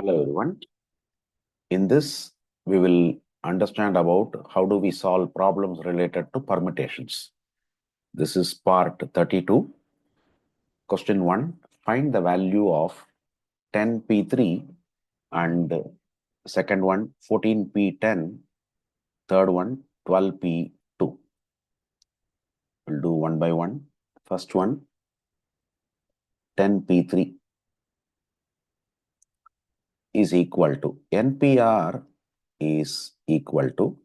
Hello everyone. In this, we will understand about how do we solve problems related to permutations. This is part 32. Question 1. Find the value of 10p3 and second one 14p10, third one 12p2. We'll do one by one. First one 10p3 is equal to NPR is equal to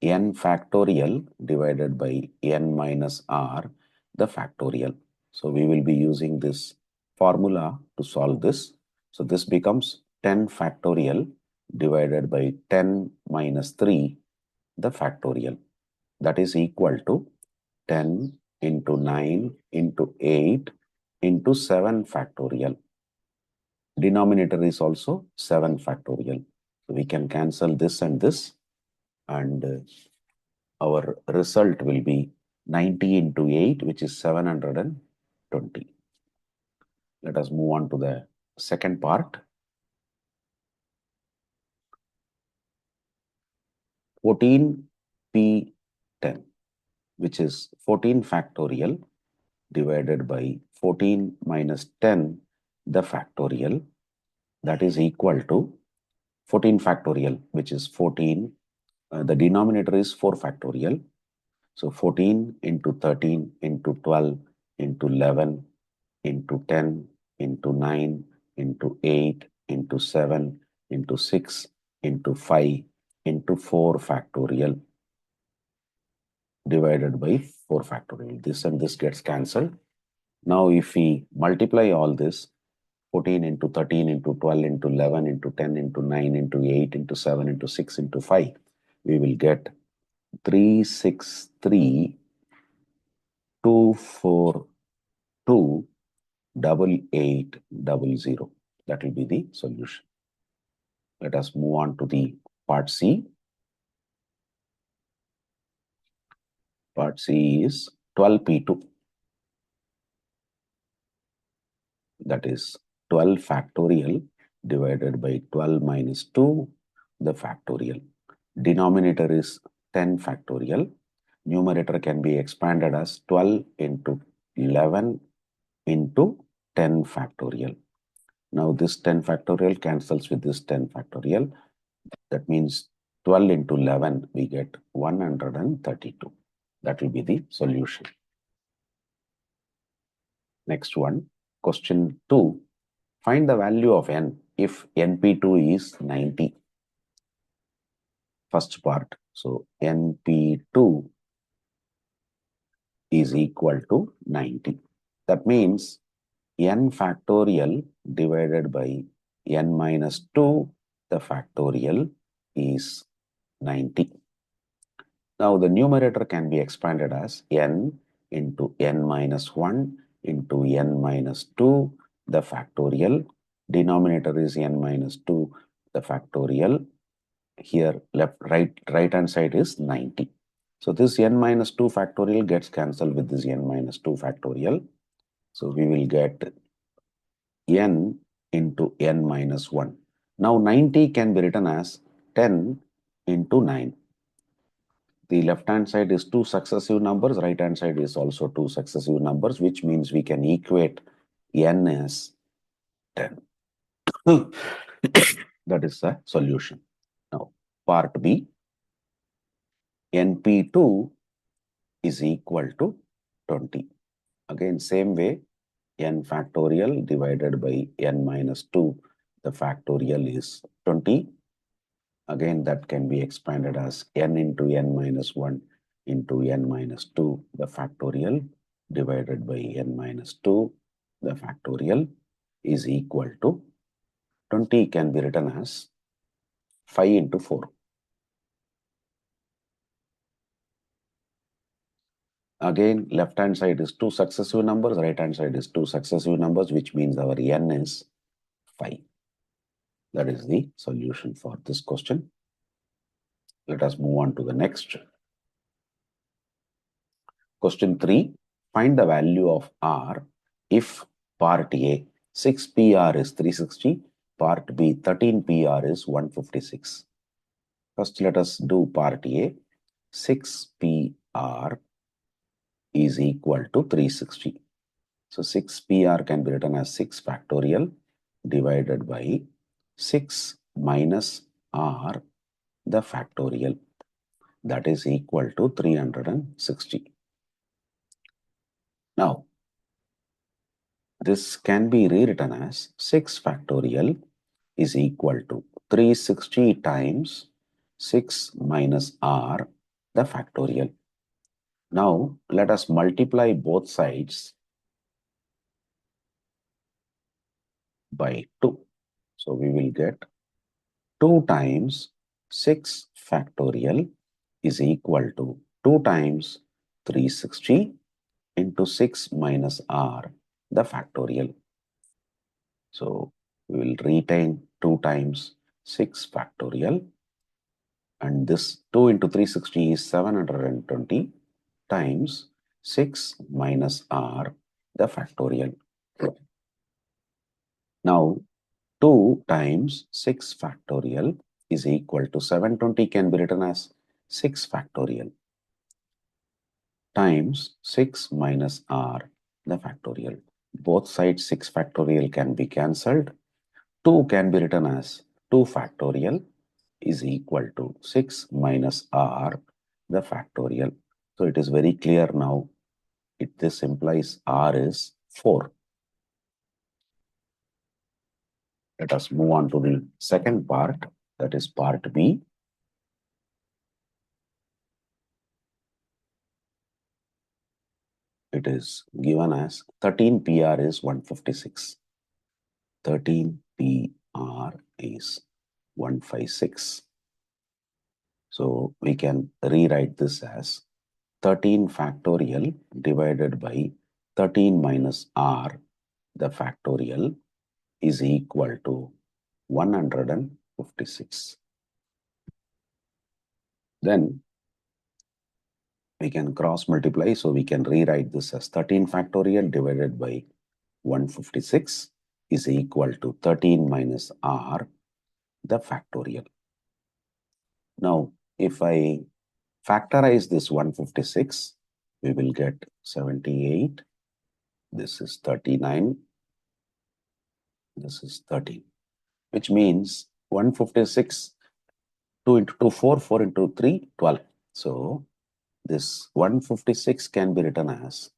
n factorial divided by n minus r, the factorial. So we will be using this formula to solve this. So this becomes 10 factorial divided by 10 minus 3, the factorial. That is equal to 10 into 9 into 8 into 7 factorial. Denominator is also 7 factorial. So we can cancel this and this, and our result will be 90 into 8, which is 720. Let us move on to the second part. 14p10, which is 14 factorial divided by 14 minus 10, the factorial. That is equal to 14 factorial, which is 14. The denominator is 4 factorial. So 14 into 13 into 12 into 11 into 10 into 9 into 8 into 7 into 6 into 5 into 4 factorial divided by 4 factorial. This and this gets cancelled. Now if we multiply all this, 14 into 13 into 12 into 11 into 10 into 9 into 8 into 7 into 6 into 5, we will get 363,242,8800. That will be the solution. Let us move on to the part C. Part C is 12p2. That is 12 factorial divided by 12 minus 2, the factorial. Denominator is 10 factorial. Numerator can be expanded as 12 into 11 into 10 factorial. Now this 10 factorial cancels with this 10 factorial. That means 12 into 11, we get 132. That will be the solution. Next one, question 2. Find the value of n if np2 is 90. First part. So np2 is equal to 90. That means n factorial divided by n minus 2, the factorial is 90. Now the numerator can be expanded as n into n minus 1 into n minus 2, the factorial. Denominator is n minus 2, the factorial. Here right hand side is 90. So this n minus 2 factorial gets cancelled with this n minus 2 factorial. So we will get n into n minus 1. Now 90 can be written as 10 into 9. The left hand side is 2 successive numbers, right hand side is also 2 successive numbers, which means we can equate n as 10. That is the solution. Now part B, np2 is equal to 20. Again, same way, n factorial divided by n minus 2, the factorial is 20. Again, that can be expanded as n into n minus 1 into n minus 2, the factorial, divided by n minus 2, the factorial, is equal to 20 can be written as 5 into 4. Again, left hand side is 2 successive numbers, right hand side is 2 successive numbers, which means our n is 5. That is the solution for this question. Let us move on to the next. Question 3. Find the value of R if part A, 6PR is 360, part B, 13PR is 156. First, let us do part A. 6PR is equal to 360. So 6PR can be written as 6 factorial divided by 6 minus R, the factorial. That is equal to 360. Now, this can be rewritten as 6 factorial is equal to 360 times 6 minus R, the factorial. Now, let us multiply both sides by 2. So, we will get 2 times 6 factorial is equal to 2 times 360 into 6 minus R, the factorial. So, we will retain 2 times 6 factorial, and this 2 into 360 is 720 times 6 minus R, the factorial. Now, 2 times 6 factorial is equal to 720 can be written as 6 factorial times 6 minus R, the factorial. Both sides 6 factorial can be cancelled. 2 can be written as 2 factorial is equal to 6 minus R, the factorial. So it is very clear now. This implies R is 4. Let us move on to the second part, that is part B. It is given as 13 PR is 156. 13 PR is 156. So we can rewrite this as 13 factorial divided by 13 minus R, the factorial, is equal to 156. Then we can cross multiply, so we can rewrite this as 13 factorial divided by 156 is equal to 13 minus R, the factorial. Now, if I factorize this 156, we will get 78. This is 39. This is 13, which means 156, 2 into 2, 4, 4 into 3, 12. So this 156 can be written as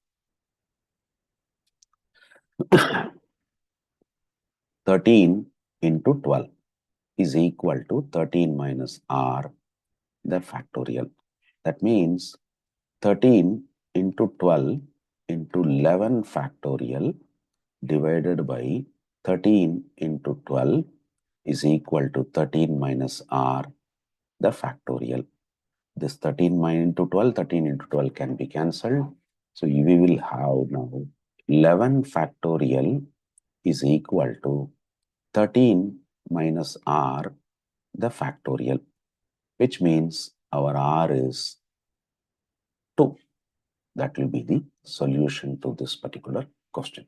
13 into 12 is equal to 13 minus R, the factorial. That means 13 into 12 into 11 factorial divided by 13 into 12 is equal to 13 minus R, the factorial. This 13 into 12, 13 into 12 can be cancelled. So we will have now 11 factorial is equal to 13 minus R, the factorial, which means our R is 2. That will be the solution to this particular question.